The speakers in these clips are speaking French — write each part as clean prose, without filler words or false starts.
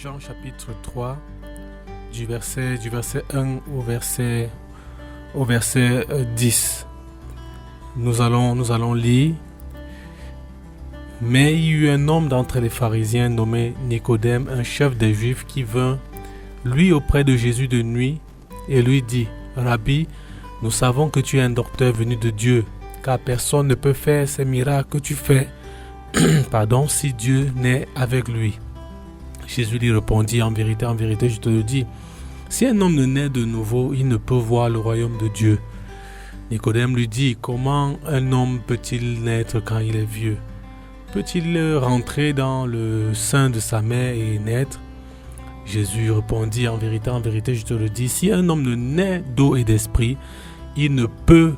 Jean chapitre 3, du verset 1 au verset 10. Nous allons lire. Mais il y eut un homme d'entre les pharisiens nommé Nicodème, un chef des Juifs, qui vint, lui, auprès de Jésus de nuit, et lui dit, « Rabbi, nous savons que tu es un docteur venu de Dieu, car personne ne peut faire ces miracles que tu fais, si Dieu n'est avec lui. » Jésus lui répondit, « En vérité, je te le dis, si un homme ne naît de nouveau, il ne peut voir le royaume de Dieu. » Nicodème lui dit, « Comment un homme peut-il naître quand il est vieux? Peut-il rentrer dans le sein de sa mère et naître? » Jésus répondit, en vérité, je te le dis, si un homme ne naît d'eau et d'esprit, il ne peut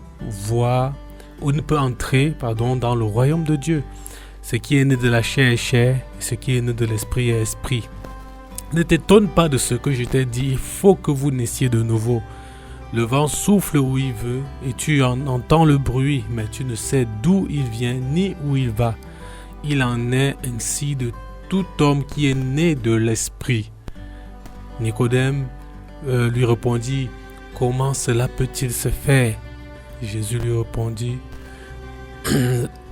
entrer dans le royaume de Dieu. Ce qui est né de la chair est chair, et ce qui est né de l'esprit est esprit. Ne t'étonne pas de ce que je t'ai dit, il faut que vous naissiez de nouveau. Le vent souffle où il veut, et tu en entends le bruit, mais tu ne sais d'où il vient ni où il va. Il en est ainsi de tout homme qui est né de l'esprit. Nicodème lui répondit, « Comment cela peut-il se faire ?» Jésus lui répondit, «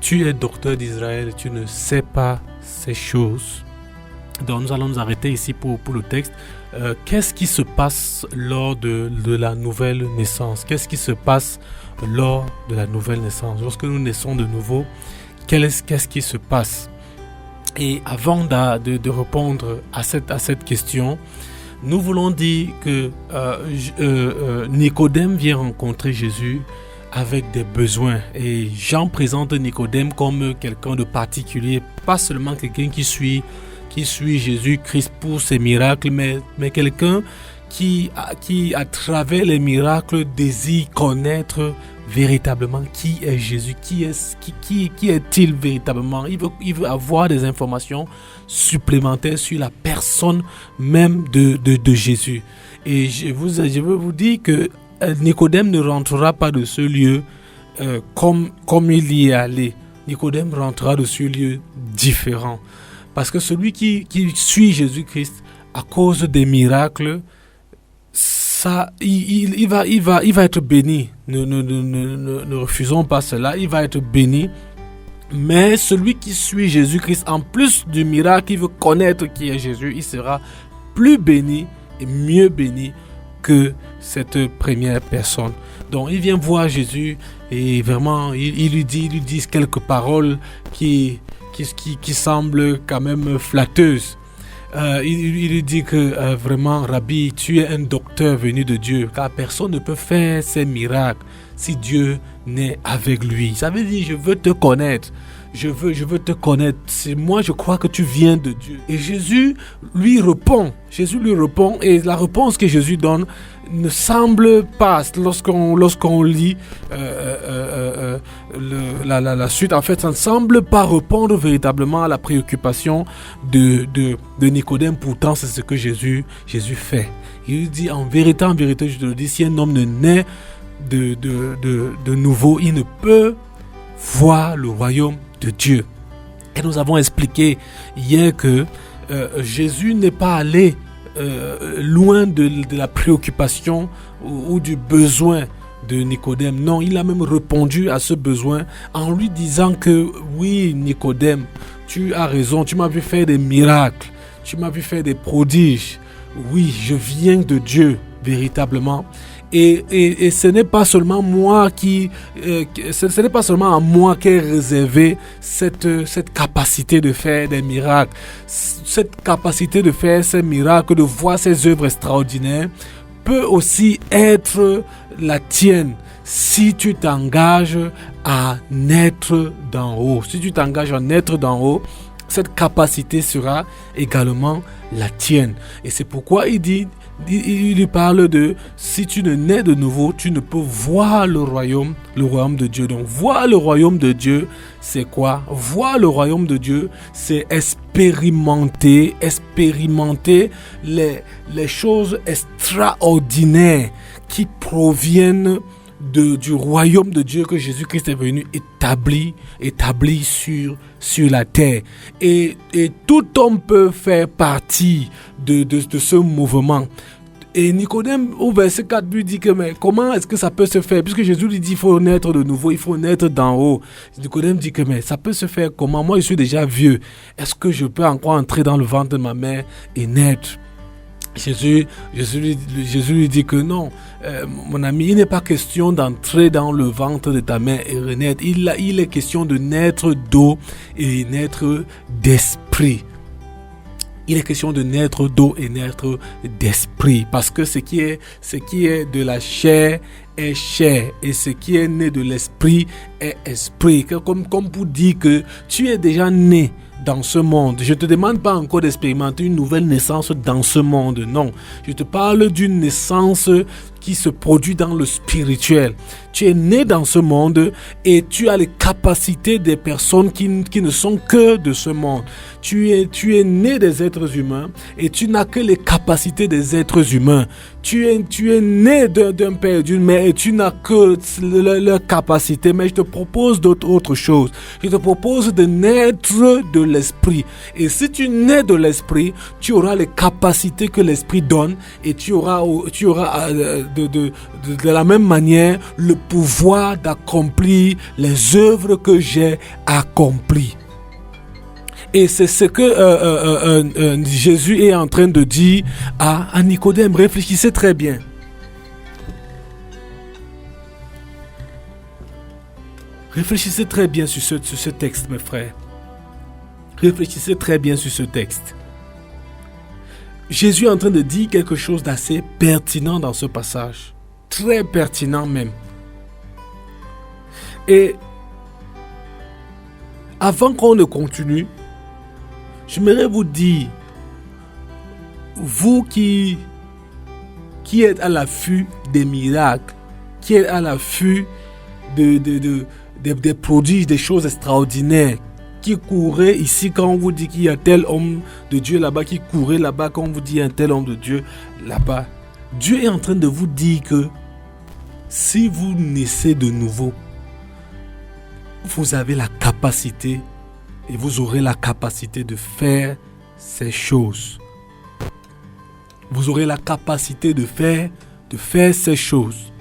Tu es docteur d'Israël, tu ne sais pas ces choses. » Donc nous allons nous arrêter ici pour le texte. Qu'est-ce qui se passe lors de la nouvelle naissance? Qu'est-ce qui se passe lors de la nouvelle naissance? Lorsque nous naissons de nouveau, qu'est-ce qui se passe? Et avant de répondre à cette question, nous voulons dire que Nicodème vient rencontrer Jésus avec des besoins. Et Jean présente Nicodème comme quelqu'un de particulier, pas seulement quelqu'un qui suit Jésus-Christ pour ses miracles, mais quelqu'un qui, à travers les miracles, désire connaître véritablement qui est Jésus, qui est-il véritablement. Il veut avoir des informations supplémentaires sur la personne même de Jésus. Et je veux vous dire que Nicodème ne rentrera pas de ce lieu comme il y est allé. Nicodème rentrera de ce lieu différent. Parce que celui qui suit Jésus-Christ à cause des miracles, il va être béni. Ne refusons pas cela, il va être béni. Mais celui qui suit Jésus-Christ, en plus du miracle, il veut connaître qui est Jésus, il sera plus béni et mieux béni que cette première personne. Donc il vient voir Jésus et vraiment il lui dit quelques paroles qui semblent quand même flatteuses. Il lui dit que vraiment, Rabbi, tu es un docteur venu de Dieu, car personne ne peut faire ces miracles si Dieu n'est avec lui. Ça veut dire, je veux te connaître. Je veux te connaître. Moi, je crois que tu viens de Dieu. Et Jésus lui répond, et la réponse que Jésus donne ne semble pas, lorsqu'on lit la suite, en fait, ça ne semble pas répondre véritablement à la préoccupation de Nicodème. Pourtant, c'est ce que Jésus fait. Il dit, en vérité, je te le dis, si un homme ne naît de nouveau, il ne peut voir le royaume de Dieu. Et nous avons expliqué hier que Jésus n'est pas allé loin de la préoccupation ou du besoin de Nicodème. Non, il a même répondu à ce besoin en lui disant que oui, Nicodème, tu as raison, tu m'as vu faire des miracles, tu m'as vu faire des prodiges. Oui, je viens de Dieu véritablement. Et ce n'est pas seulement moi ce n'est pas seulement à moi qu'est réservée cette capacité de faire des miracles, cette capacité de faire ces miracles, de voir ces œuvres extraordinaires, peut aussi être la tienne si tu t'engages à naître d'en haut. Si tu t'engages à naître d'en haut, cette capacité sera également la tienne. Et c'est pourquoi il lui parle de si tu ne nais de nouveau, tu ne peux voir le royaume de Dieu. Donc voir le royaume de Dieu, c'est quoi? Voir le royaume de Dieu, c'est expérimenter les choses extraordinaires qui proviennent du royaume de Dieu que Jésus-Christ est venu établir sur la terre. Et tout homme peut faire partie de ce mouvement. Et Nicodème, au verset 4, lui dit que mais comment est-ce que ça peut se faire? Puisque Jésus lui dit il faut naître de nouveau, il faut naître d'en haut. Nicodème dit que mais ça peut se faire comment? Moi, je suis déjà vieux. Est-ce que je peux encore entrer dans le ventre de ma mère et naître? Jésus lui dit que non, mon ami, il n'est pas question d'entrer dans le ventre de ta mère et renaître. Il est question de naître d'eau et naître d'esprit. Il est question de naître d'eau et naître d'esprit. Parce que ce qui est de la chair est chair. Et ce qui est né de l'esprit est esprit. Comme pour dire que tu es déjà né dans ce monde. Je ne te demande pas encore d'expérimenter une nouvelle naissance dans ce monde. Non. Je te parle d'une naissance qui se produit dans le spirituel. Tu es né dans ce monde et tu as les capacités des personnes qui ne sont que de ce monde. Tu es né des êtres humains et tu n'as que les capacités des êtres humains. Tu es né d'un père et d'une mère et tu n'as que leurs capacités. Mais je te propose autre chose. Je te propose de naître de l'esprit. Et si tu nais de l'esprit, tu auras les capacités que l'esprit donne et tu auras de la même manière le pouvoir d'accomplir les œuvres que j'ai accomplies. Et c'est ce que Jésus est en train de dire à Nicodème. Réfléchissez très bien. Réfléchissez très bien sur ce texte, mes frères. Réfléchissez très bien sur ce texte. Jésus est en train de dire quelque chose d'assez pertinent dans ce passage. Très pertinent même. Et avant qu'on ne continue, j'aimerais vous dire, vous qui êtes à l'affût des miracles, qui êtes à l'affût des prodiges, des choses extraordinaires, qui courez ici quand on vous dit qu'il y a tel homme de Dieu là-bas, qui courait là-bas quand on vous dit un tel homme de Dieu là-bas. Dieu est en train de vous dire que si vous naissez de nouveau, vous avez la capacité et vous aurez la capacité de faire ces choses. Vous aurez la capacité de faire ces choses.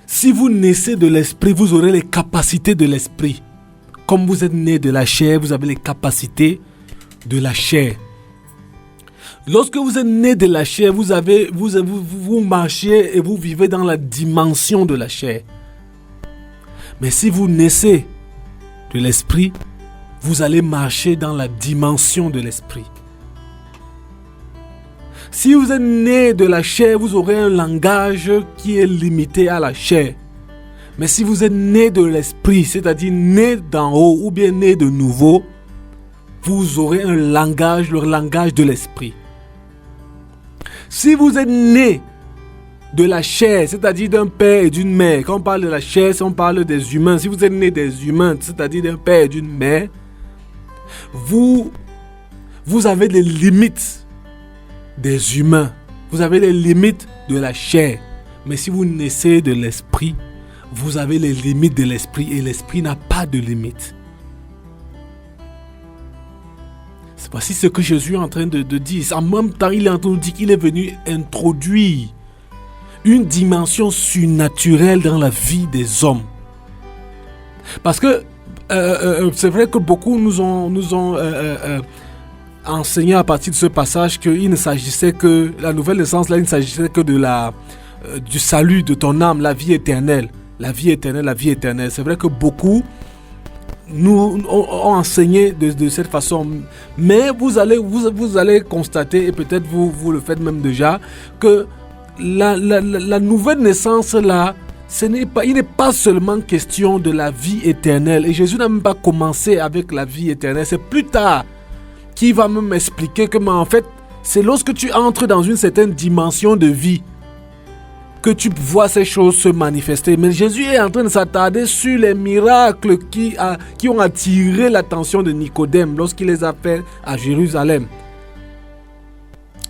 Si vous naissez de l'esprit, vous aurez les capacités de l'esprit. Comme vous êtes né de la chair, vous avez les capacités de la chair. Lorsque vous êtes né de la chair, vous marchez et vous vivez dans la dimension de la chair. Mais si vous naissez de l'esprit, vous allez marcher dans la dimension de l'esprit. Si vous êtes né de la chair, vous aurez un langage qui est limité à la chair. Mais si vous êtes né de l'esprit, c'est-à-dire né d'en haut ou bien né de nouveau, vous aurez un langage, le langage de l'esprit. Si vous êtes né de la chair, c'est-à-dire d'un père et d'une mère, quand on parle de la chair, on parle des humains. Si vous êtes né des humains, c'est-à-dire d'un père et d'une mère, vous avez les limites des humains. Vous avez les limites de la chair. Mais si vous naissez de l'esprit, vous avez les limites de l'esprit et l'esprit n'a pas de limites. C'est voici ce que Jésus est en train de dire. En même temps, il est en train de dire qu'il est venu introduire une dimension surnaturelle dans la vie des hommes. Parce que c'est vrai que beaucoup nous ont enseigné à partir de ce passage qu'il ne s'agissait que, la nouvelle naissance là, il ne s'agissait que du salut de ton âme, la vie éternelle. La vie éternelle, la vie éternelle. C'est vrai que beaucoup nous ont enseigné de cette façon. Mais vous allez constater, et peut-être vous le faites même déjà, que la nouvelle naissance là, il n'est pas seulement question de la vie éternelle. Et Jésus n'a même pas commencé avec la vie éternelle. C'est plus tard qu'il va même expliquer que, en fait, c'est lorsque tu entres dans une certaine dimension de vie que tu vois ces choses se manifester. Mais Jésus est en train de s'attarder sur les miracles qui ont attiré l'attention de Nicodème lorsqu'il les a fait à Jérusalem.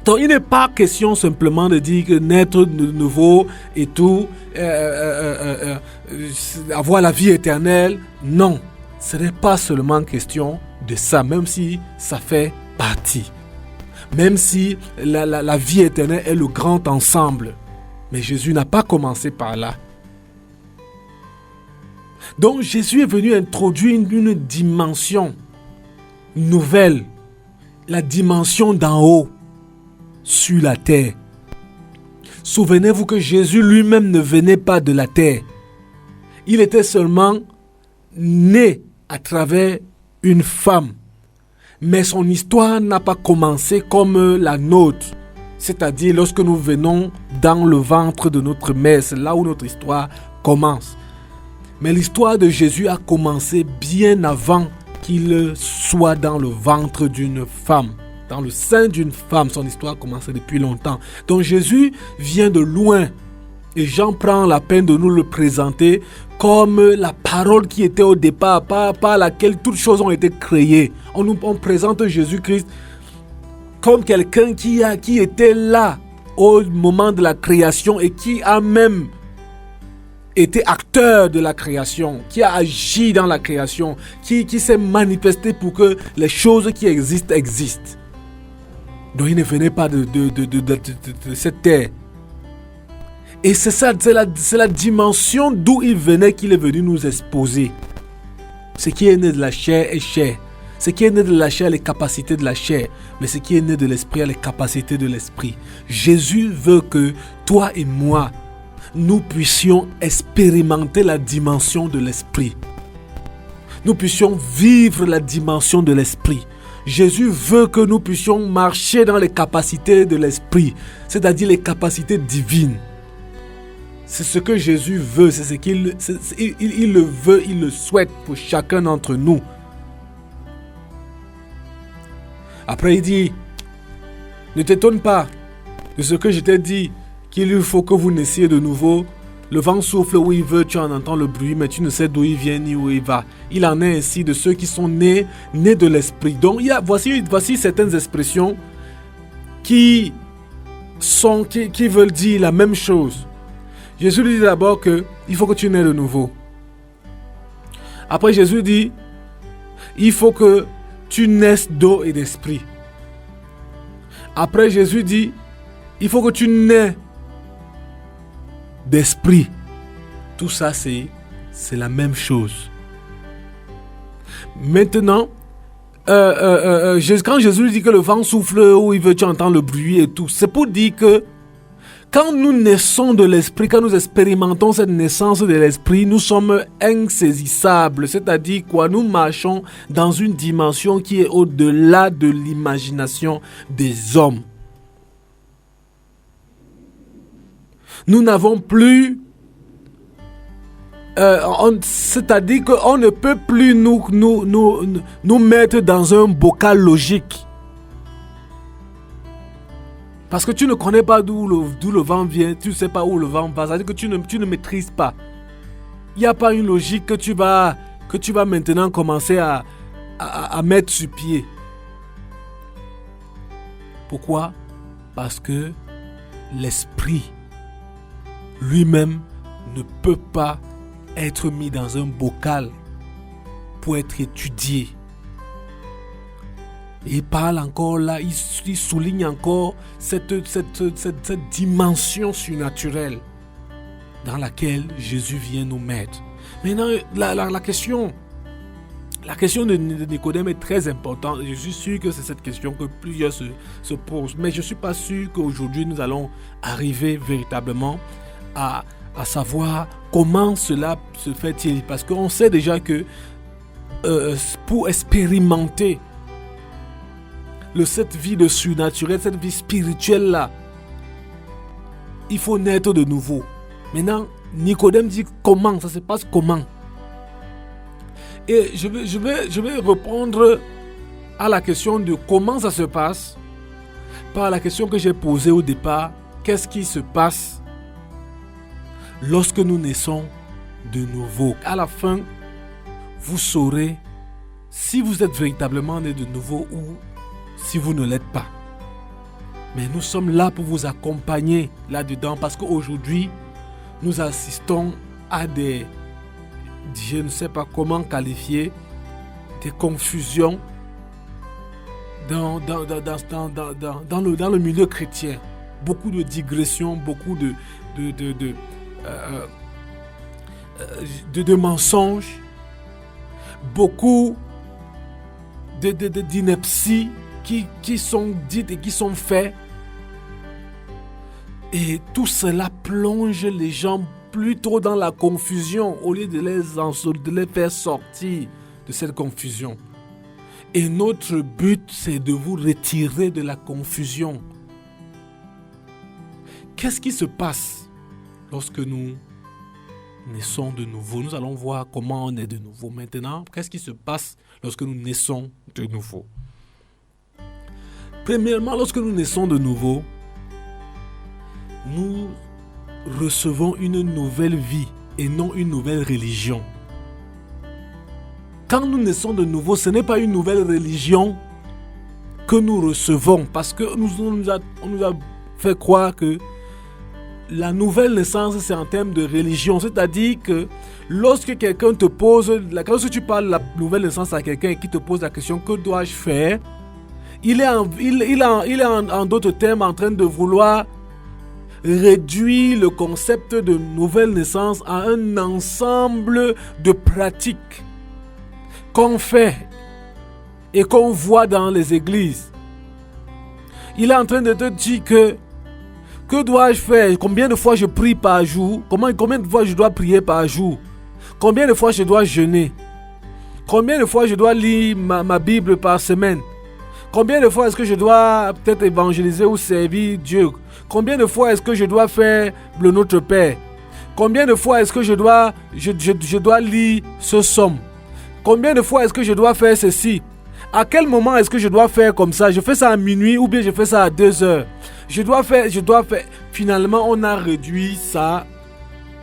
Donc, il n'est pas question simplement de dire que naître de nouveau et tout, avoir la vie éternelle. Non, ce n'est pas seulement question de ça, même si ça fait partie. Même si la vie éternelle est le grand ensemble. Mais Jésus n'a pas commencé par là. Donc Jésus est venu introduire une dimension nouvelle. La dimension d'en haut. Sur la terre. Souvenez-vous que Jésus lui-même ne venait pas de la terre. Il était seulement né à travers une femme. Mais son histoire n'a pas commencé comme la nôtre. C'est-à-dire lorsque nous venons dans le ventre de notre mère, c'est là où notre histoire commence. Mais l'histoire de Jésus a commencé bien avant qu'il soit dans le ventre d'une femme. Dans le sein d'une femme, son histoire a commencé depuis longtemps. Donc Jésus vient de loin. Et Jean prend la peine de nous le présenter comme la parole qui était au départ, par laquelle toutes choses ont été créées. On présente Jésus-Christ comme quelqu'un qui était là au moment de la création et qui a même été acteur de la création, qui a agi dans la création, qui s'est manifesté pour que les choses qui existent. Donc il ne venait pas de cette terre. Et c'est ça, c'est la dimension d'où il venait qu'il est venu nous exposer. Ce qui est né de la chair est chair. Ce qui est né de la chair a les capacités de la chair. Mais ce qui est né de l'esprit a les capacités de l'esprit. Jésus veut que toi et moi, nous puissions expérimenter la dimension de l'esprit. Nous puissions vivre la dimension de l'esprit. Jésus veut que nous puissions marcher dans les capacités de l'esprit, c'est-à-dire les capacités divines. C'est ce que Jésus veut, c'est ce qu'il le veut, il le souhaite pour chacun d'entre nous. Après il dit, ne t'étonne pas de ce que je t'ai dit, qu'il faut que vous naissiez de nouveau. Le vent souffle où il veut, tu en entends le bruit, mais tu ne sais d'où il vient ni où il va. Il en est ainsi de ceux qui sont nés de l'esprit. Donc, voici certaines expressions qui veulent dire la même chose. Jésus lui dit d'abord qu'il faut que tu naies de nouveau. Après, Jésus dit, il faut que tu naisses d'eau et d'esprit. Après, Jésus dit, il faut que tu naies d'esprit. Tout ça, c'est la même chose. Maintenant, quand Jésus dit que le vent souffle où il veut, tu entends le bruit et tout, c'est pour dire que quand nous naissons de l'esprit, quand nous expérimentons cette naissance de l'esprit, nous sommes insaisissables. C'est-à-dire quoi? Nous marchons dans une dimension qui est au-delà de l'imagination des hommes. Nous n'avons plus... c'est-à-dire qu'on ne peut plus nous mettre dans un bocal logique. Parce que tu ne connais pas d'où le vent vient, tu ne sais pas où le vent va, c'est-à-dire que tu ne maîtrises pas. Il n'y a pas une logique que tu vas maintenant commencer à mettre sur pied. Pourquoi? Parce que l'esprit lui-même ne peut pas être mis dans un bocal pour être étudié. Il parle encore là, il souligne encore cette dimension surnaturelle dans laquelle Jésus vient nous mettre. Maintenant, la question de Nicodème est très importante. Je suis sûr que c'est cette question que plusieurs se posent. Mais je ne suis pas sûr qu'aujourd'hui nous allons arriver véritablement à savoir comment cela se fait-il. Parce qu'on sait déjà que pour expérimenter cette vie de surnaturel, cette vie spirituelle-là, il faut naître de nouveau. Maintenant, Nicodème dit comment, ça se passe comment. Et je vais répondre à la question de comment ça se passe par la question que j'ai posée au départ. Qu'est-ce qui se passe lorsque nous naissons de nouveau? À la fin, vous saurez si vous êtes véritablement né de nouveau ou si vous ne l'êtes pas. Mais nous sommes là pour vous accompagner là-dedans parce qu'aujourd'hui, nous assistons à des, je ne sais pas comment qualifier, des confusions dans le milieu chrétien. Beaucoup de digressions, beaucoup de mensonges, beaucoup d'inepties qui sont dites et qui sont faites. Et tout cela plonge les gens plutôt dans la confusion au lieu de les faire sortir de cette confusion. Et notre but, c'est de vous retirer de la confusion. Qu'est-ce qui se passe lorsque nous naissons de nouveau? Nous allons voir comment on est de nouveau maintenant. Qu'est-ce qui se passe lorsque nous naissons de nouveau? Premièrement, lorsque nous naissons de nouveau, nous recevons une nouvelle vie et non une nouvelle religion. Quand nous naissons de nouveau, ce n'est pas une nouvelle religion que nous recevons parce que on nous a fait croire que la nouvelle naissance, c'est en termes de religion. C'est-à-dire que lorsque quelqu'un te pose, lorsque tu parles de la nouvelle naissance à quelqu'un et qui te pose la question, que dois-je faire? Il est en d'autres termes en train de vouloir réduire le concept de nouvelle naissance à un ensemble de pratiques qu'on fait et qu'on voit dans les églises. Il est en train de te dire que dois-je faire? Combien de fois je prie par jour? Combien de fois je dois prier par jour? Combien de fois je dois jeûner? Combien de fois je dois lire ma Bible par semaine? Combien de fois est-ce que je dois peut-être évangéliser ou servir Dieu? Combien de fois est-ce que je dois faire le Notre Père? Combien de fois est-ce que je dois lire ce psaume? Combien de fois est-ce que je dois faire ceci? À quel moment est-ce que je dois faire comme ça? Je fais ça à minuit ou bien je fais ça à 2 heures? Je dois faire. Finalement, on a réduit ça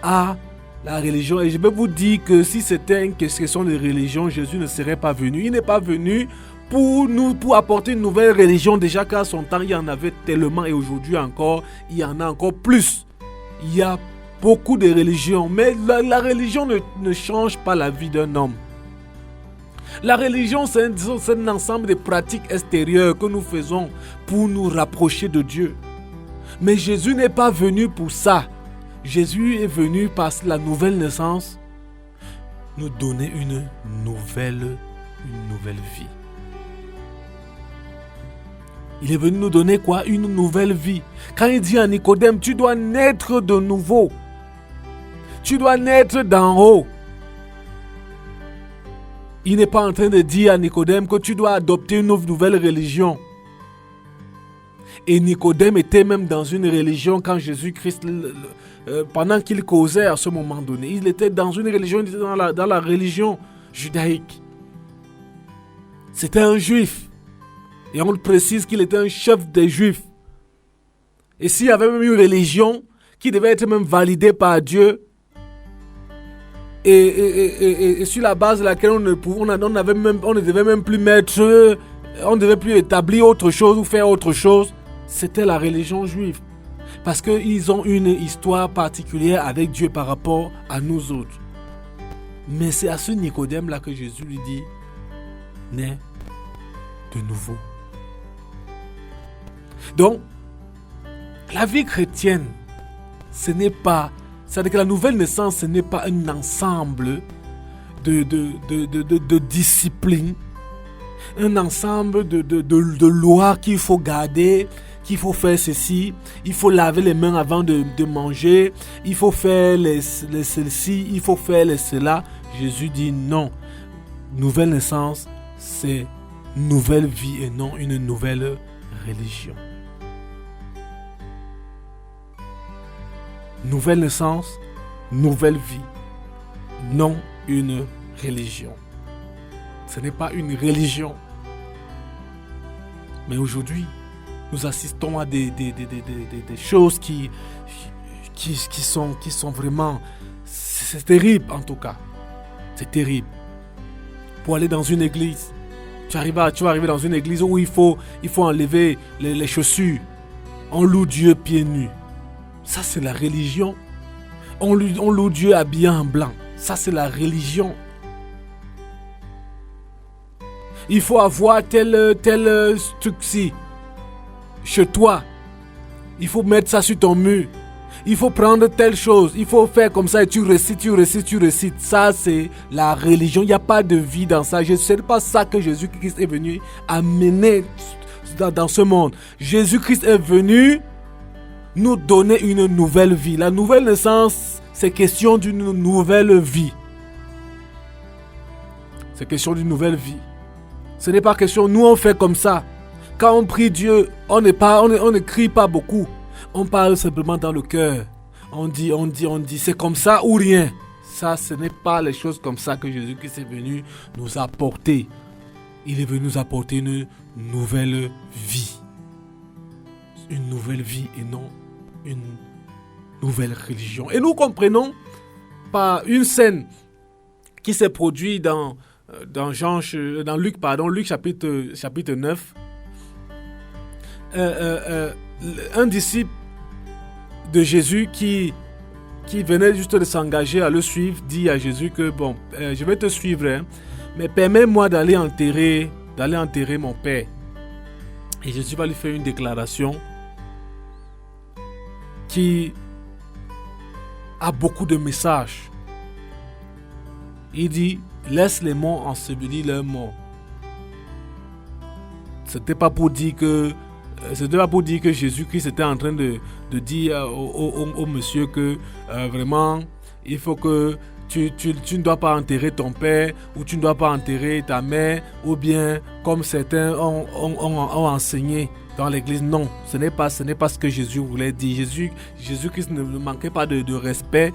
à la religion. Et je peux vous dire que si c'était une question de religion, Jésus ne serait pas venu. Il n'est pas venu pour apporter une nouvelle religion. Déjà qu'à son temps, il y en avait tellement et aujourd'hui encore, il y en a encore plus. Il y a beaucoup de religions, mais la religion ne change pas la vie d'un homme. La religion, c'est un ensemble de pratiques extérieures que nous faisons pour nous rapprocher de Dieu. Mais Jésus n'est pas venu pour ça. Jésus est venu par la nouvelle naissance nous donner une nouvelle vie. Il est venu nous donner quoi? Une nouvelle vie. Quand il dit à Nicodème, tu dois naître de nouveau. Tu dois naître d'en haut. Il n'est pas en train de dire à Nicodème que tu dois adopter une nouvelle religion. Et Nicodème était même dans une religion quand Jésus-Christ, pendant qu'il causait à ce moment donné. Il était dans une religion, il était dans la religion judaïque. C'était un juif. Et on précise qu'il était un chef des juifs. Et s'il y avait même une religion qui devait être même validée par Dieu, et sur la base de laquelle on ne devait même plus mettre, on ne devait plus établir autre chose ou faire autre chose, c'était la religion juive. Parce qu'ils ont une histoire particulière avec Dieu par rapport à nous autres. Mais c'est à ce Nicodème-là que Jésus lui dit, nais de nouveau. Donc, la vie chrétienne, ce n'est pas... C'est-à-dire que la nouvelle naissance, ce n'est pas un ensemble de disciplines, un ensemble de lois qu'il faut garder, qu'il faut faire ceci, il faut laver les mains avant de manger, il faut faire ceci, il faut faire cela. Jésus dit non. Nouvelle naissance, c'est nouvelle vie et non une nouvelle religion. Nouvelle naissance, nouvelle vie, non une religion. Ce n'est pas une religion. Mais aujourd'hui, nous assistons à des choses qui sont vraiment... C'est terrible en tout cas. C'est terrible. Pour aller dans une église, tu vas arriver dans une église où il faut enlever les chaussures. On loue Dieu pieds nus. Ça, c'est la religion. On loue Dieu habillé en blanc. Ça, c'est la religion. Il faut avoir tel truc-ci chez toi. Il faut mettre ça sur ton mur. Il faut prendre telle chose. Il faut faire comme ça et tu récites. Ça, c'est la religion. Il n'y a pas de vie dans ça. Ce n'est pas ça que Jésus-Christ est venu amener dans ce monde. Jésus-Christ est venu nous donner une nouvelle vie. La nouvelle naissance, c'est question d'une nouvelle vie. C'est question d'une nouvelle vie. Ce n'est pas question, nous on fait comme ça. Quand on prie Dieu, on ne crie pas beaucoup. On parle simplement dans le cœur. On dit, c'est comme ça ou rien. Ça, ce n'est pas les choses comme ça que Jésus-Christ est venu nous apporter. Il est venu nous apporter une nouvelle vie. Une nouvelle vie et non une nouvelle religion. Et nous comprenons par une scène qui s'est produite dans Luc chapitre 9. Un disciple de Jésus qui venait juste de s'engager à le suivre dit à Jésus que je vais te suivre, hein, mais permets-moi d'aller enterrer mon père. Et Jésus va lui faire une déclaration qui a beaucoup de messages. Il dit, laisse les morts ensevelir leurs morts. C'était pas pour dire que Jésus-Christ était en train de dire au monsieur que vraiment il faut que tu ne dois pas enterrer ton père ou tu ne dois pas enterrer ta mère, ou bien comme certains ont enseigné dans l'église. Non, ce n'est pas ce que Jésus voulait dire. Jésus-Christ ne manquait pas de respect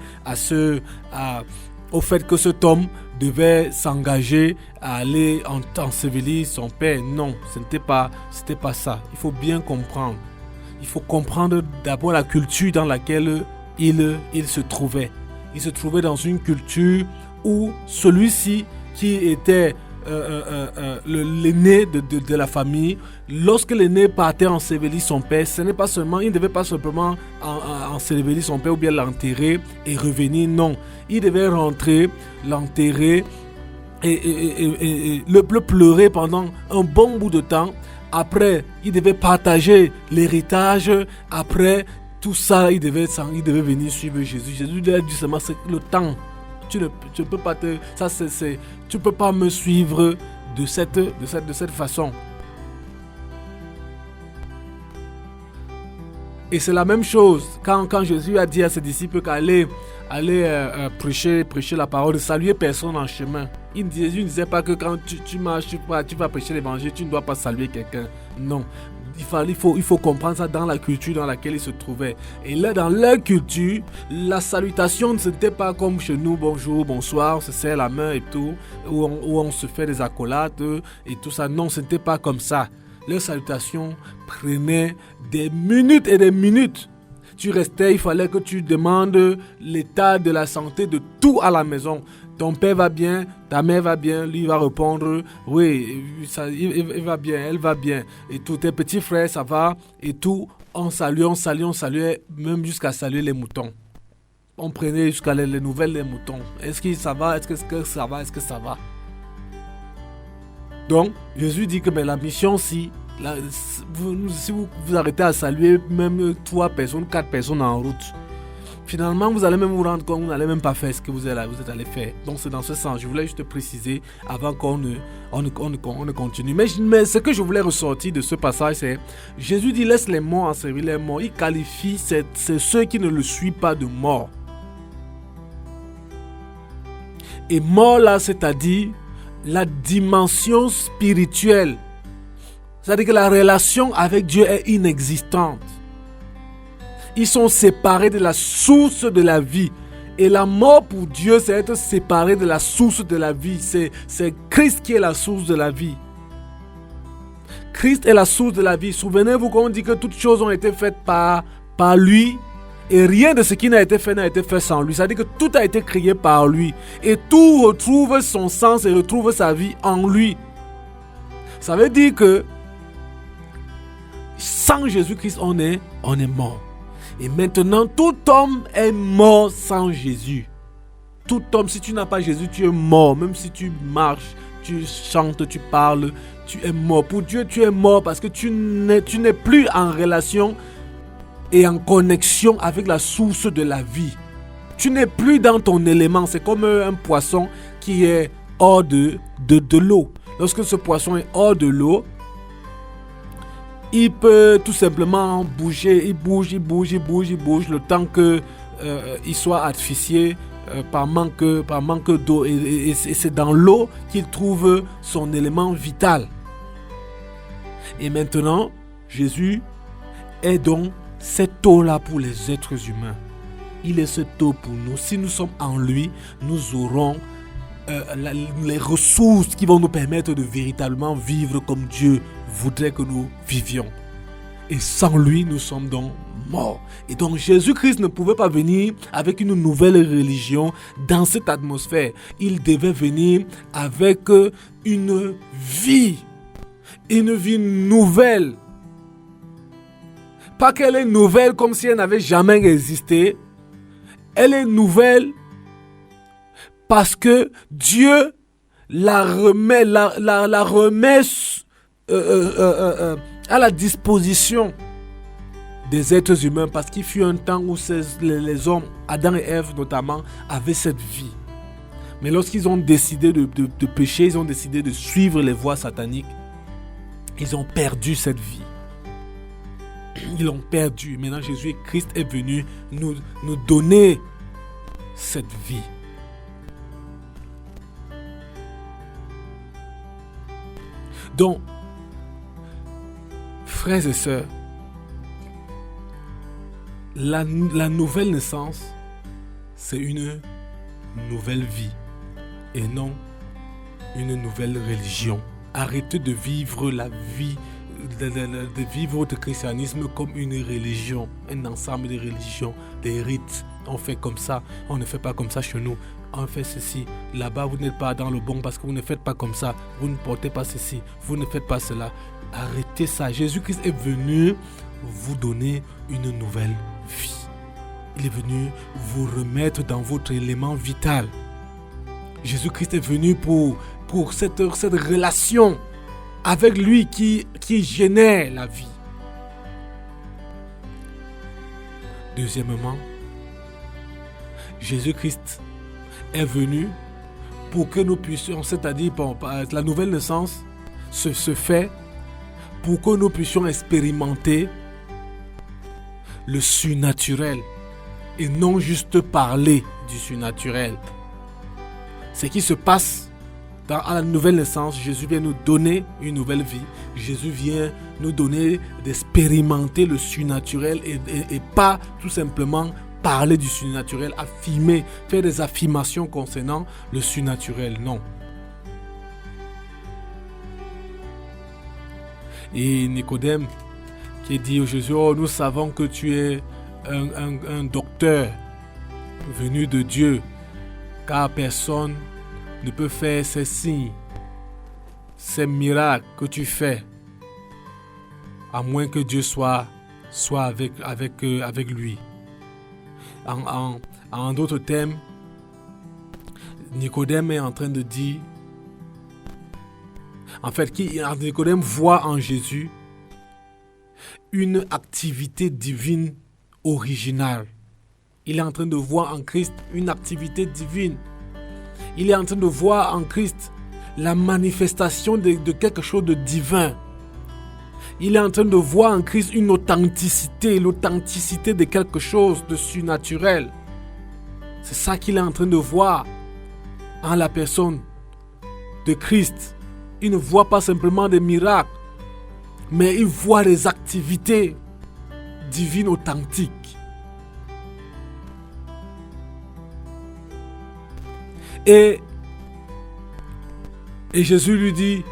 au fait que cet homme devait s'engager à aller ensevelir son père. Non, c'était pas ça. Il faut bien comprendre. Il faut comprendre d'abord la culture dans laquelle il se trouvait. Il se trouvait dans une culture où celui-ci qui était l'aîné de la famille, lorsque l'aîné partait ensevelir son père, il ne devait pas simplement ensevelir son père ou bien l'enterrer et revenir. Non, il devait rentrer, l'enterrer et le pleurer pendant un bon bout de temps. Après, il devait partager l'héritage. Après tout ça, il devait venir suivre Jésus. Jésus lui a dit seulement, c'est le temps. Tu peux pas me suivre de cette façon. Et c'est la même chose quand Jésus a dit à ses disciples qu'aller prêcher la parole, de saluer personne en chemin. Jésus ne disait pas que quand tu marches, tu vas prêcher l'évangile, tu ne dois pas saluer quelqu'un. Non. Il faut comprendre ça dans la culture dans laquelle ils se trouvaient. Et là, dans leur culture, la salutation, ce n'était pas comme chez nous, bonjour, bonsoir, on se serre la main et tout, où on se fait des accolades et tout ça. Non, ce n'était pas comme ça. Leur salutation prenait des minutes et des minutes. Tu restais, il fallait que tu demandes l'état de la santé de tout à la maison. Ton père va bien, ta mère va bien, lui va répondre, oui, il va bien, elle va bien. Et tous tes petits frères, ça va, et tout. On saluait, même jusqu'à saluer les moutons. On prenait jusqu'à les nouvelles des moutons. Est-ce que ça va? Est-ce que ça va? Est-ce que ça va? Donc, Jésus dit que la mission, si vous arrêtez à saluer même 3 personnes, 4 personnes en route, finalement, vous allez même vous rendre compte, vous n'allez même pas faire ce que vous êtes allé faire. Donc, c'est dans ce sens. Je voulais juste préciser avant qu'on ne continue. Mais ce que je voulais ressortir de ce passage, c'est Jésus dit, laisse les morts ensevelir les morts. Il qualifie c'est ceux qui ne le suivent pas de mort. Et mort là, c'est-à-dire la dimension spirituelle. C'est-à-dire que la relation avec Dieu est inexistante. Ils sont séparés de la source de la vie. Et la mort pour Dieu, c'est être séparé de la source de la vie. C'est Christ qui est la source de la vie. Christ est la source de la vie. Souvenez-vous qu'on dit que toutes choses ont été faites par lui. Et rien de ce qui n'a été fait sans lui. C'est-à-dire que tout a été créé par lui. Et tout retrouve son sens et retrouve sa vie en lui. Ça veut dire que sans Jésus-Christ, on est mort. Et maintenant, tout homme est mort sans Jésus. Tout homme, si tu n'as pas Jésus, tu es mort. Même si tu marches, tu chantes, tu parles, tu es mort. Pour Dieu, tu es mort parce que tu n'es plus en relation et en connexion avec la source de la vie. Tu n'es plus dans ton élément. C'est comme un poisson qui est hors de l'eau. Lorsque ce poisson est hors de l'eau, il peut tout simplement bouger. Il bouge le temps qu'il soit asphyxié par manque d'eau. Et c'est dans l'eau qu'il trouve son élément vital. Et maintenant, Jésus est donc cette eau-là pour les êtres humains. Il est cette eau pour nous. Si nous sommes en lui, nous aurons les ressources qui vont nous permettre de véritablement vivre comme Dieu voudrait que nous vivions. Et sans lui, nous sommes donc morts. Et donc Jésus-Christ ne pouvait pas venir avec une nouvelle religion dans cette atmosphère. Il devait venir avec une vie nouvelle. Pas qu'elle est nouvelle comme si elle n'avait jamais existé. Elle est nouvelle parce que Dieu la remet à la disposition des êtres humains, parce qu'il fut un temps où les hommes, Adam et Ève notamment, avaient cette vie. Mais lorsqu'ils ont décidé de pécher, ils ont décidé de suivre les voies sataniques, ils ont perdu cette vie. Ils l'ont perdu. Maintenant, Jésus-Christ est venu nous donner cette vie. Donc, frères et sœurs, la nouvelle naissance, c'est une nouvelle vie et non une nouvelle religion. Arrêtez de vivre la vie, de vivre votre christianisme comme une religion, un ensemble de religions, des rites. On fait comme ça, on ne fait pas comme ça chez nous. On fait ceci, là-bas vous n'êtes pas dans le bon parce que vous ne faites pas comme ça, vous ne portez pas ceci, vous ne faites pas cela. Arrêtez ça. Jésus-Christ est venu vous donner une nouvelle vie. Il est venu vous remettre dans votre élément vital. Jésus-Christ est venu pour cette relation avec lui qui génère la vie. Deuxièmement, Jésus-Christ est venu pour que nous puissions, c'est-à-dire la nouvelle naissance se fait pour que nous puissions expérimenter le surnaturel et non juste parler du surnaturel. Ce qui se passe à la nouvelle naissance, Jésus vient nous donner une nouvelle vie. Jésus vient nous donner d'expérimenter le surnaturel et pas tout simplement parler du surnaturel, affirmer, faire des affirmations concernant le surnaturel. Non. Et Nicodème qui dit au Jésus, oh, nous savons que tu es un docteur venu de Dieu, car personne ne peut faire ces signes, ces miracles que tu fais, à moins que Dieu soit avec lui. En d'autres termes, Nicodème est en train de dire, en fait, Nicodème voit en Jésus une activité divine originale. Il est en train de voir en Christ une activité divine. Il est en train de voir en Christ la manifestation de quelque chose de divin. Il est en train de voir en Christ une authenticité, l'authenticité de quelque chose de surnaturel. C'est ça qu'il est en train de voir en la personne de Christ. Il ne voit pas simplement des miracles, mais il voit des activités divines authentiques. Et Jésus lui dit,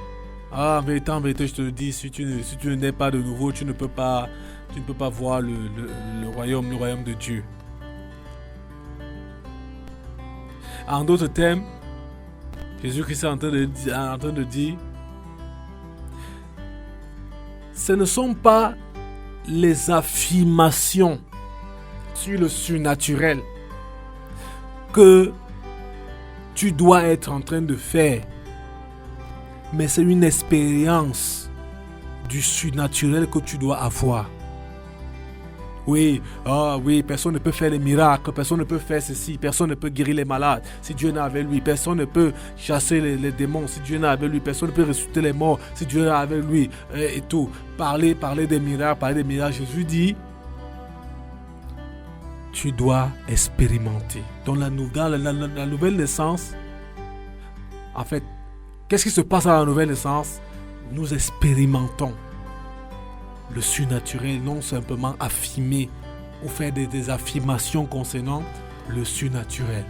ah, mais en vérité, je te le dis, si tu ne nais pas de nouveau, tu ne peux pas voir le royaume de Dieu. En d'autres termes, Jésus-Christ est en train de dire, ce ne sont pas les affirmations sur le surnaturel que tu dois être en train de faire. Mais c'est une expérience du surnaturel que tu dois avoir. Oui, personne ne peut faire les miracles, personne ne peut faire ceci, personne ne peut guérir les malades si Dieu n'est avec lui, personne ne peut chasser les démons si Dieu n'est avec lui, personne ne peut ressusciter les morts si Dieu est avec lui, et tout. Parler des miracles, Jésus dit, tu dois expérimenter. Dans la nouvelle naissance, en fait, qu'est-ce qui se passe dans la nouvelle naissance? Nous expérimentons le surnaturel, non simplement affirmer ou faire des affirmations concernant le surnaturel.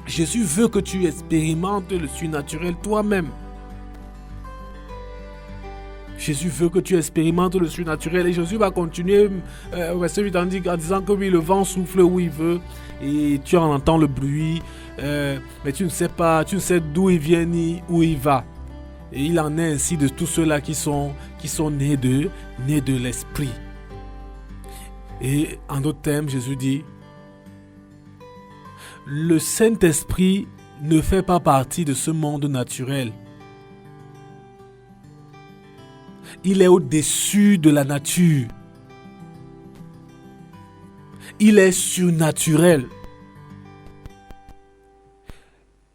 Jésus veut que tu expérimentes le surnaturel toi-même. Jésus veut que tu expérimentes le surnaturel et Jésus va continuer verset 8 en disant que oui, le vent souffle où il veut et tu en entends le bruit, mais tu ne sais d'où il vient ni où il va. Et il en est ainsi de tous ceux-là qui sont nés de l'Esprit. Et en d'autres termes, Jésus dit, le Saint-Esprit ne fait pas partie de ce monde naturel. Il est au-dessus de la nature. Il est surnaturel.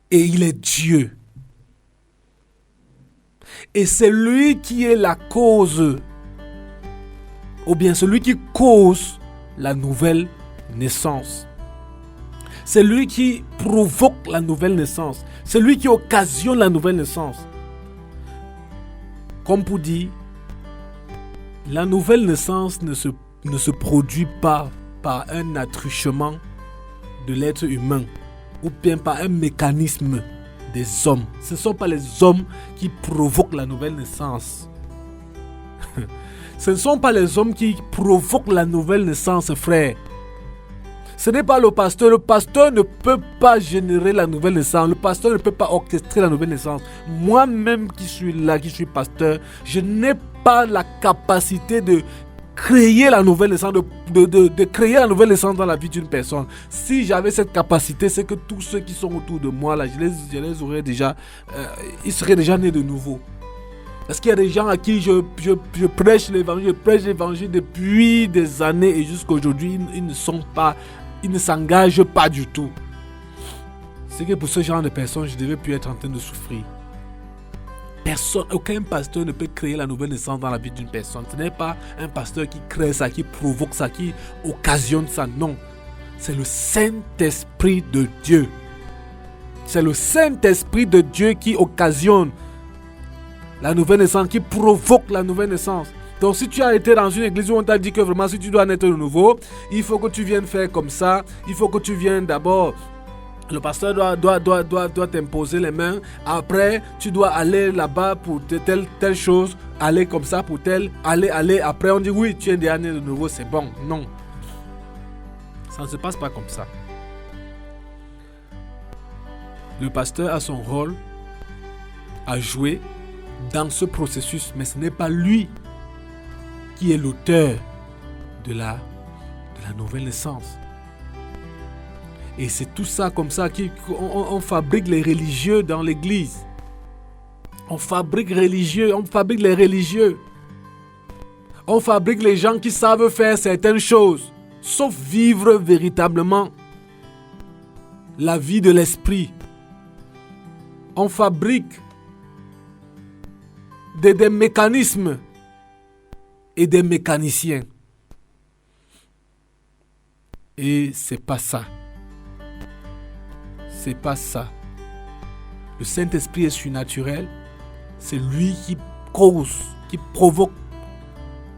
Et il est Dieu. Et c'est lui qui est la cause, ou bien celui qui cause la nouvelle naissance. C'est lui qui provoque la nouvelle naissance. C'est lui qui occasionne la nouvelle naissance. Comme pour dire, la nouvelle naissance ne se produit pas par un attruchement de l'être humain ou bien par un mécanisme des hommes. Ce ne sont pas les hommes qui provoquent la nouvelle naissance. Ce ne sont pas les hommes qui provoquent la nouvelle naissance, frère. Ce n'est pas le pasteur. Le pasteur ne peut pas générer la nouvelle naissance. Le pasteur ne peut pas orchestrer la nouvelle naissance. Moi-même qui suis là, qui suis pasteur, je n'ai pas la capacité de créer la nouvelle naissance, de créer la nouvelle naissance dans la vie d'une personne. Si j'avais cette capacité, c'est que tous ceux qui sont autour de moi, là, je les aurais déjà, ils seraient déjà nés de nouveau. Parce qu'il y a des gens à qui je prêche l'évangile depuis des années et jusqu'à aujourd'hui, ils ne s'engagent pas du tout. C'est que pour ce genre de personnes, je ne devais plus être en train de souffrir. Aucun pasteur ne peut créer la nouvelle naissance dans la vie d'une personne. Ce n'est pas un pasteur qui crée ça, qui provoque ça, qui occasionne ça. Non. C'est le Saint-Esprit de Dieu. C'est le Saint-Esprit de Dieu qui occasionne la nouvelle naissance, qui provoque la nouvelle naissance. Donc si tu as été dans une église où on t'a dit que vraiment si tu dois naître de nouveau, il faut que tu viennes faire comme ça. Il faut que tu viennes d'abord... Le pasteur doit t'imposer les mains. Après, tu dois aller là-bas pour telle chose. Aller comme ça pour telle. Aller. Après, on dit oui, tu es déjà né de nouveau, c'est bon. Non. Ça ne se passe pas comme ça. Le pasteur a son rôle à jouer dans ce processus. Mais ce n'est pas lui qui est l'auteur de la nouvelle naissance. Et c'est tout ça comme ça qu'on fabrique les religieux dans l'église. On fabrique les religieux. On fabrique les gens qui savent faire certaines choses, sauf vivre véritablement la vie de l'esprit. On fabrique des mécanismes et des mécaniciens. Et c'est pas ça. C'est pas ça. Le Saint-Esprit est surnaturel. C'est lui qui cause, qui provoque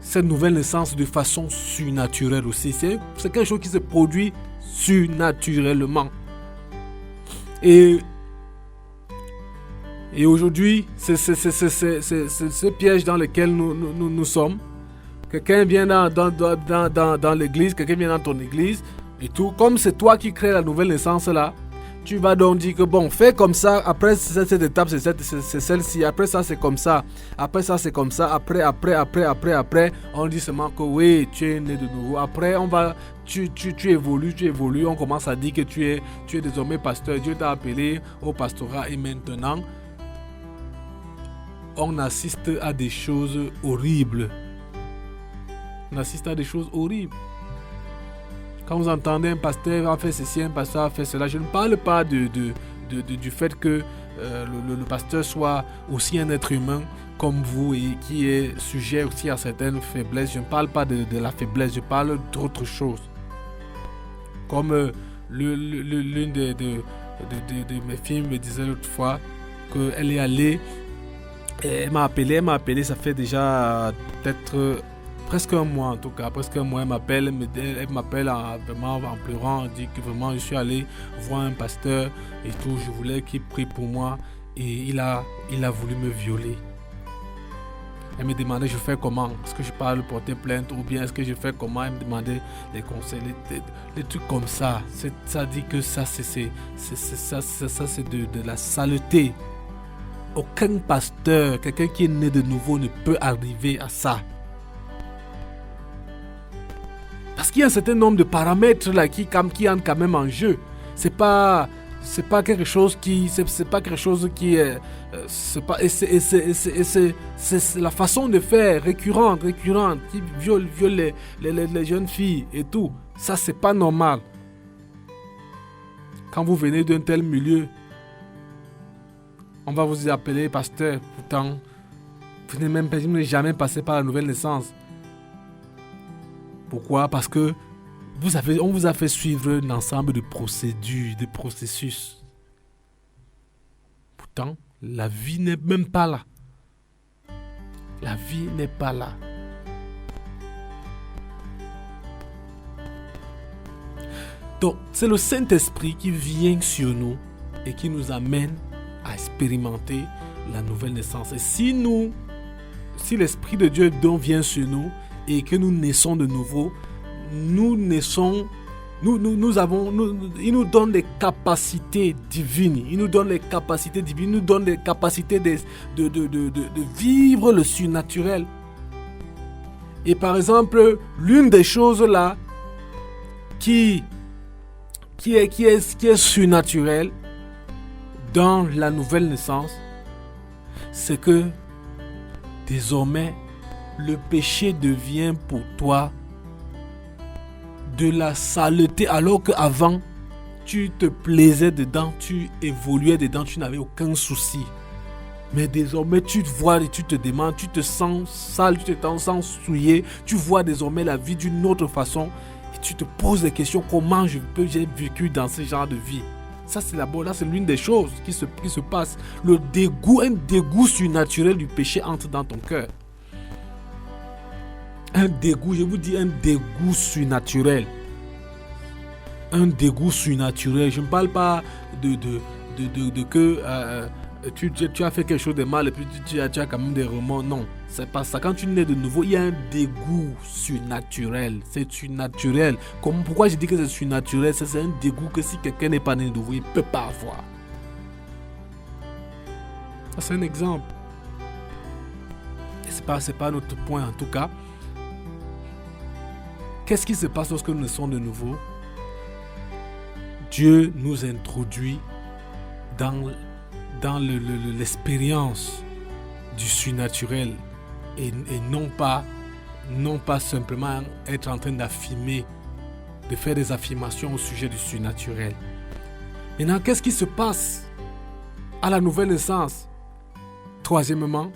cette nouvelle naissance de façon surnaturelle aussi. C'est quelque chose qui se produit surnaturellement. Et aujourd'hui, c'est ce piège dans lequel nous sommes. Quelqu'un vient dans l'église, quelqu'un vient dans ton église et tout. Comme c'est toi qui crée la nouvelle naissance là, Tu vas donc dire que bon, fais comme ça, après cette étape, c'est celle-ci, après ça, c'est comme ça, après ça, c'est comme ça, après, on dit seulement que oui, tu es né de nouveau. Après, tu évolues, on commence à dire que tu es désormais pasteur, Dieu t'a appelé au pastorat et maintenant, on assiste à des choses horribles. On assiste à des choses horribles. Quand vous entendez un pasteur a fait ceci, un pasteur a fait cela, je ne parle pas du fait que le pasteur soit aussi un être humain comme vous et qui est sujet aussi à certaines faiblesses. Je ne parle pas de la faiblesse, je parle d'autre chose. Comme l'une de mes filles me disait l'autre fois qu'elle est allée, elle m'a appelé, ça fait déjà peut-être... presque un mois en tout cas, elle m'appelle vraiment en pleurant, elle dit que vraiment je suis allé voir un pasteur et tout, je voulais qu'il prie pour moi et il a voulu me violer. Elle me demandait je fais comment, est-ce que je pars le porter plainte ou bien est-ce que je fais comment, elle me demandait les conseils, les trucs comme ça. Ça dit que ça c'est de la saleté. Aucun pasteur, quelqu'un qui est né de nouveau ne peut arriver à ça. Parce qu'il y a un certain nombre de paramètres là qui entrent quand même en jeu. C'est pas quelque chose qui c'est la façon de faire récurrente qui viole les jeunes filles et tout. Ça c'est pas normal. Quand vous venez d'un tel milieu, on va vous appeler pasteur, pourtant vous n'êtes jamais passé par la nouvelle naissance. Pourquoi? Parce que on vous a fait suivre un ensemble de procédures, de processus. Pourtant, la vie n'est même pas là. La vie n'est pas là. Donc, c'est le Saint-Esprit qui vient sur nous et qui nous amène à expérimenter la nouvelle naissance. Et si l'Esprit de Dieu donc vient sur nous, et que nous naissons de nouveau, il nous donne des capacités divines. Il nous donne les capacités divines, il nous donne des capacités de vivre le surnaturel. Et par exemple, l'une des choses là qui est surnaturelle dans la nouvelle naissance, c'est que désormais, le péché devient pour toi de la saleté, alors qu'avant, tu te plaisais dedans, tu évoluais dedans, tu n'avais aucun souci. Mais désormais, tu te vois et tu te demandes, tu te sens sale, tu te sens souillé, tu vois désormais la vie d'une autre façon et tu te poses des questions, comment j'ai vécu dans ce genre de vie. Ça, c'est l'une des choses qui se passe. Un dégoût surnaturel du péché entre dans ton cœur. Un dégoût, je vous dis un dégoût surnaturel. Un dégoût surnaturel. Je ne parle pas de que tu as fait quelque chose de mal et puis tu as quand même des remords. Non, c'est pas ça. Quand tu nais de nouveau, il y a un dégoût surnaturel. C'est surnaturel. Pourquoi je dis que c'est surnaturel? C'est un dégoût que si quelqu'un n'est pas né de nouveau, il ne peut pas avoir. Ça, c'est un exemple. Et c'est pas notre point en tout cas. Qu'est-ce qui se passe lorsque nous naissons de nouveau? Dieu nous introduit dans l'expérience du surnaturel et non pas simplement être en train d'affirmer, de faire des affirmations au sujet du surnaturel. Maintenant, qu'est-ce qui se passe à la nouvelle naissance? Troisièmement,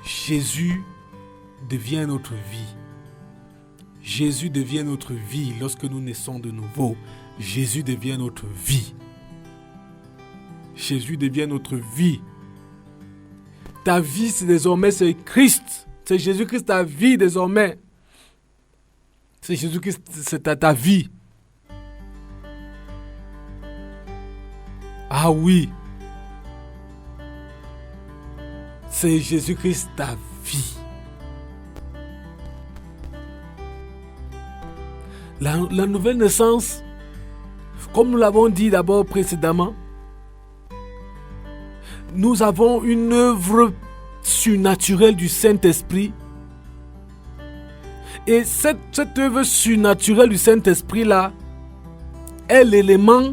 Jésus devient notre vie. Jésus devient notre vie lorsque nous naissons de nouveau. Jésus devient notre vie. Jésus devient notre vie. Ta vie, désormais, c'est Christ. C'est Jésus-Christ, ta vie, désormais. C'est Jésus-Christ, c'est ta vie. Ah oui. C'est Jésus-Christ, ta vie. La nouvelle naissance Comme nous l'avons dit d'abord précédemment, nous avons une œuvre surnaturelle du Saint-Esprit. Et cette œuvre surnaturelle du Saint-Esprit-là est l'élément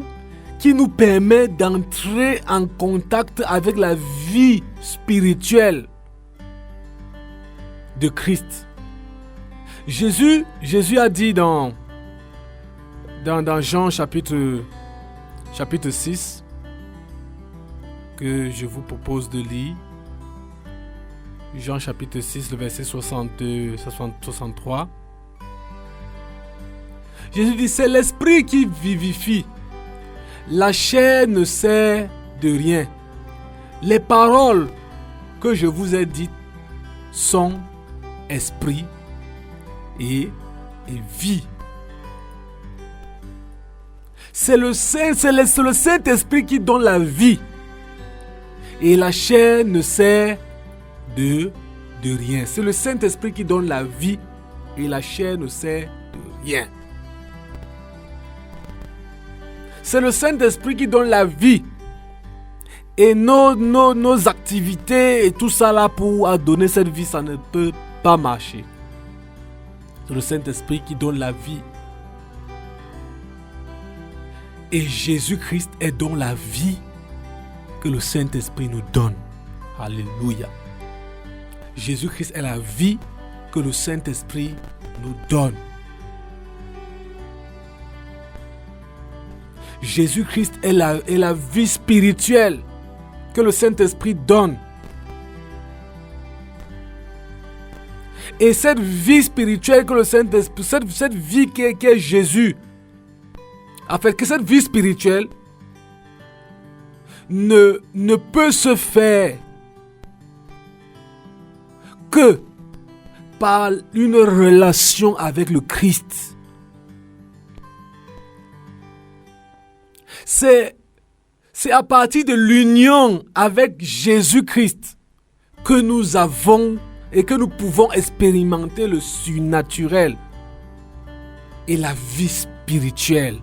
qui nous permet d'entrer en contact avec la vie spirituelle de Christ. Jésus a dit dans Jean chapitre 6, que je vous propose de lire, Jean chapitre 6, le verset 63. Jésus dit, c'est l'esprit qui vivifie. La chair ne sert de rien. Les paroles que je vous ai dites sont esprit et vie. C'est le Saint-Esprit qui donne la vie. Et la chair ne sert de rien. C'est le Saint-Esprit qui donne la vie et la chair ne sert de rien. C'est le Saint-Esprit qui donne la vie. Et nos activités et tout ça là pour donner cette vie, ça ne peut pas marcher. C'est le Saint-Esprit qui donne la vie. Et Jésus-Christ est dans la vie que le Saint-Esprit nous donne. Alléluia. Jésus-Christ est la vie que le Saint-Esprit nous donne. Jésus-Christ est la vie spirituelle que le Saint-Esprit donne. Et cette vie spirituelle que le Saint-Esprit, cette vie qu'est Jésus, en fait, que cette vie spirituelle ne peut se faire que par une relation avec le Christ. C'est à partir de l'union avec Jésus-Christ que nous avons et que nous pouvons expérimenter le surnaturel et la vie spirituelle.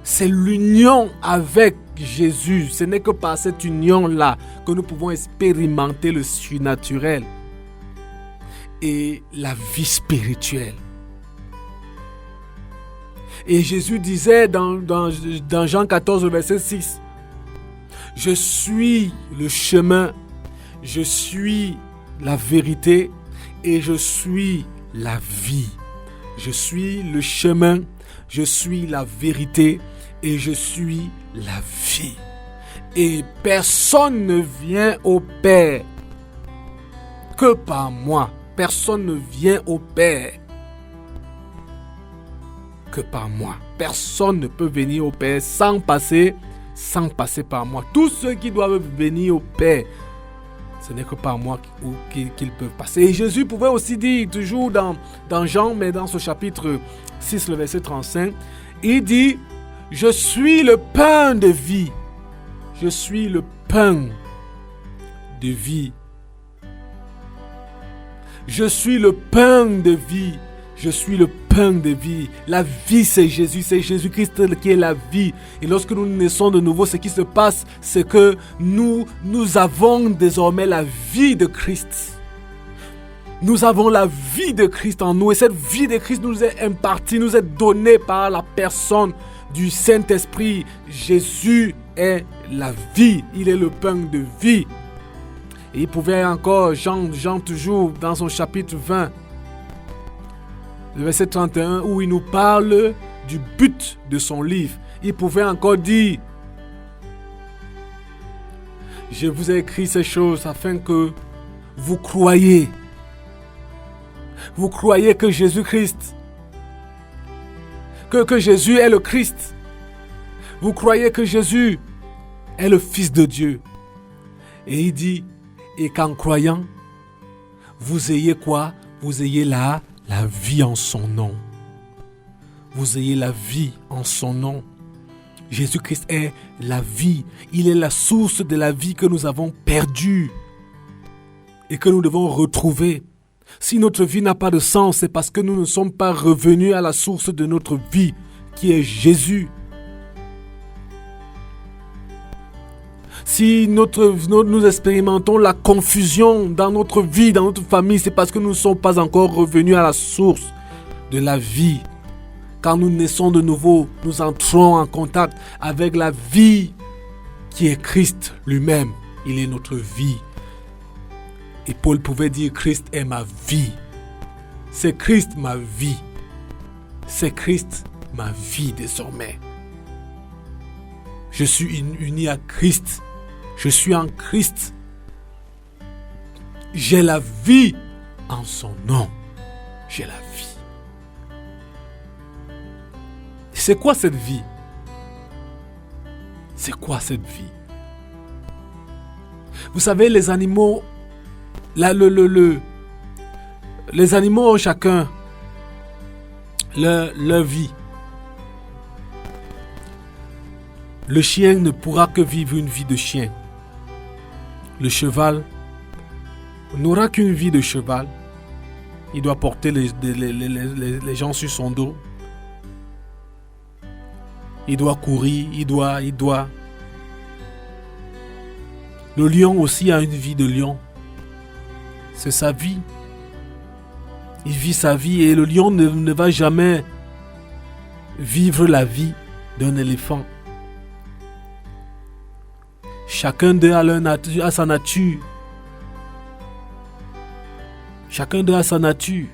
C'est l'union avec Jésus. Ce n'est que par cette union-là que nous pouvons expérimenter le surnaturel et la vie spirituelle. Et Jésus disait dans Jean 14, verset 6, « Je suis le chemin, je suis la vérité et je suis la vie. Je suis le chemin, je suis la vérité et je suis la vie. Et personne ne vient au Père que par moi. Personne ne vient au Père que par moi. Personne ne peut venir au Père sans passer par moi. Tous ceux qui doivent venir au Père, ce n'est que par moi qu'ils peuvent passer. Et Jésus pouvait aussi dire, toujours dans Jean, mais dans ce chapitre 6, le verset 35, il dit, « Je suis le pain de vie. Je suis le pain de vie. Je suis le pain de vie. Je suis le pain de vie. » La vie, c'est Jésus. C'est Jésus-Christ qui est la vie. Et lorsque nous naissons de nouveau, ce qui se passe, c'est que nous avons désormais la vie de Christ. Nous avons la vie de Christ en nous. Et cette vie de Christ nous est impartie, nous est donnée par la personne du Saint-Esprit. Jésus est la vie. Il est le pain de vie. Et il pouvait encore, Jean toujours dans son chapitre 20, le verset 31, où il nous parle du but de son livre. Il pouvait encore dire, « Je vous ai écrit ces choses afin que vous croyiez. Vous croyez que Jésus-Christ, que Jésus est le Christ. Vous croyez que Jésus est le Fils de Dieu. » Et il dit, et qu'en croyant, vous ayez quoi? Vous ayez la vie en son nom. Vous ayez la vie en son nom. Jésus-Christ est la vie. Il est la source de la vie que nous avons perdue et que nous devons retrouver. Si notre vie n'a pas de sens, c'est parce que nous ne sommes pas revenus à la source de notre vie, qui est Jésus. Si nous expérimentons la confusion dans notre vie, dans notre famille, c'est parce que nous ne sommes pas encore revenus à la source de la vie. Quand nous naissons de nouveau, nous entrons en contact avec la vie qui est Christ lui-même. Il est notre vie. Et Paul pouvait dire, Christ est ma vie. C'est Christ ma vie. C'est Christ ma vie désormais. Je suis uni à Christ. Je suis en Christ. J'ai la vie en son nom. J'ai la vie. C'est quoi cette vie? C'est quoi cette vie? Vous savez, les animaux, les animaux ont chacun leur vie. Le chien ne pourra que vivre une vie de chien. Le cheval n'aura qu'une vie de cheval. Il doit porter les gens sur son dos. Il doit courir, il doit. Le lion aussi a une vie de lion. C'est sa vie. Il vit sa vie et le lion ne va jamais vivre la vie d'un éléphant. Chacun d'eux a sa nature. Chacun d'eux a sa nature.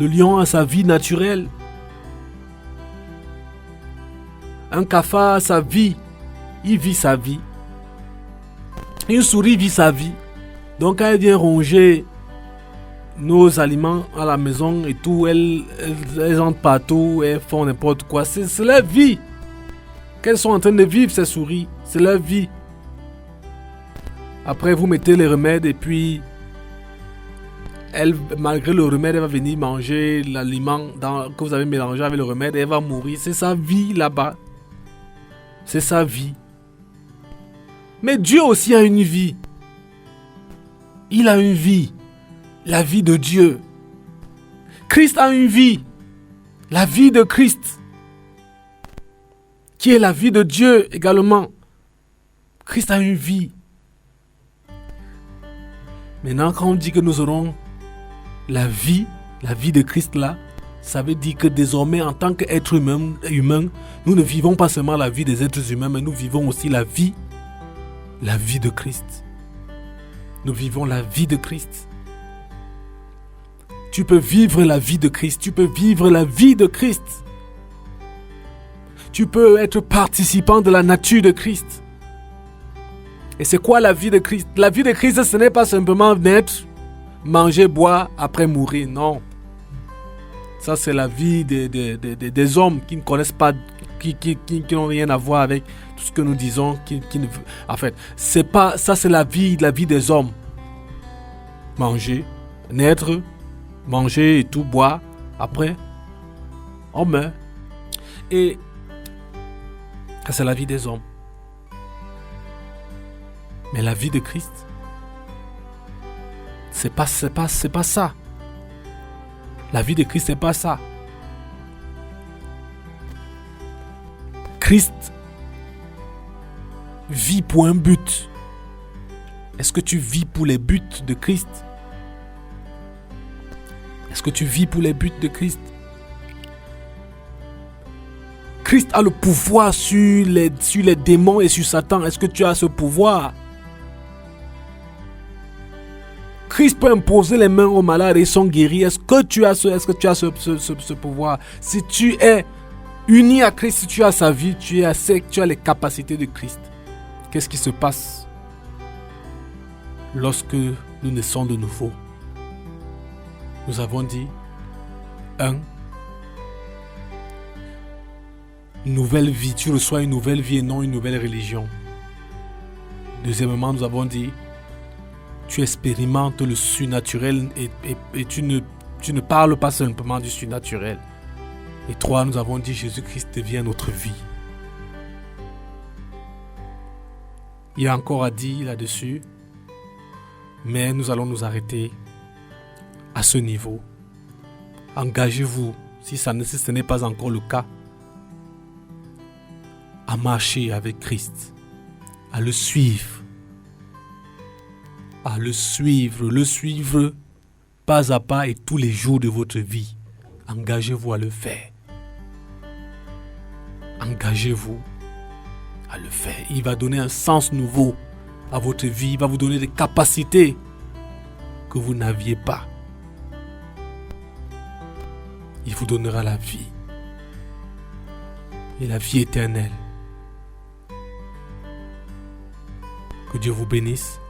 Le lion a sa vie naturelle. Un cafard a sa vie. Il vit sa vie. Une souris vit sa vie. Donc quand elle vient ronger nos aliments à la maison et tout, elles entrent partout, elles font n'importe quoi. C'est leur vie. Qu'elles sont en train de vivre, ces souris. C'est leur vie. Après, vous mettez les remèdes et puis, elle, malgré le remède, elle va venir manger l'aliment que vous avez mélangé avec le remède et elle va mourir. C'est sa vie là-bas. C'est sa vie. Mais Dieu aussi a une vie. Il a une vie. La vie de Dieu. Christ a une vie. La vie de Christ. Qui est la vie de Dieu également. Christ a une vie. Maintenant, quand on dit que nous aurons la vie de Christ là, ça veut dire que désormais, en tant qu'être humain, nous ne vivons pas seulement la vie des êtres humains, mais nous vivons aussi la vie de Christ. Nous vivons la vie de Christ. Tu peux vivre la vie de Christ. Tu peux vivre la vie de Christ. Tu peux être participant de la nature de Christ. Et c'est quoi la vie de Christ? La vie de Christ, ce n'est pas simplement naître, manger, boire, après mourir. Non. Ça, c'est la vie des hommes qui ne connaissent pas, qui n'ont rien à voir avec tout ce que nous disons. En fait, c'est pas, ça, c'est la vie des hommes. Manger, naître, manger et tout, boire. Après, on meurt. Et ça, c'est la vie des hommes. Mais la vie de Christ, c'est pas ça. La vie de Christ, c'est pas ça. Christ vit pour un but. Est-ce que tu vis pour les buts de Christ? Est-ce que tu vis pour les buts de Christ? Christ a le pouvoir sur les démons et sur Satan. Est-ce que tu as ce pouvoir? Christ peut imposer les mains aux malades et ils sont guéris. Est-ce que tu as ce pouvoir? Si tu es uni à Christ, si tu as sa vie, tu as les capacités de Christ. Qu'est-ce qui se passe lorsque nous naissons de nouveau? Nous avons dit, une nouvelle vie. Tu reçois une nouvelle vie et non une nouvelle religion. Deuxièmement, nous avons dit, tu expérimentes le surnaturel et tu ne parles pas simplement du surnaturel. Et 3, nous avons dit, Jésus-Christ devient notre vie. Il y a encore à dire là-dessus, mais nous allons nous arrêter à ce niveau. Engagez-vous, si ce n'est pas encore le cas, à marcher avec Christ, à le suivre, le suivre pas à pas et tous les jours de votre vie. Engagez-vous à le faire. Engagez-vous à le faire. Il va donner un sens nouveau à votre vie. Il va vous donner des capacités que vous n'aviez pas. Il vous donnera la vie. Et la vie éternelle. Que Dieu vous bénisse.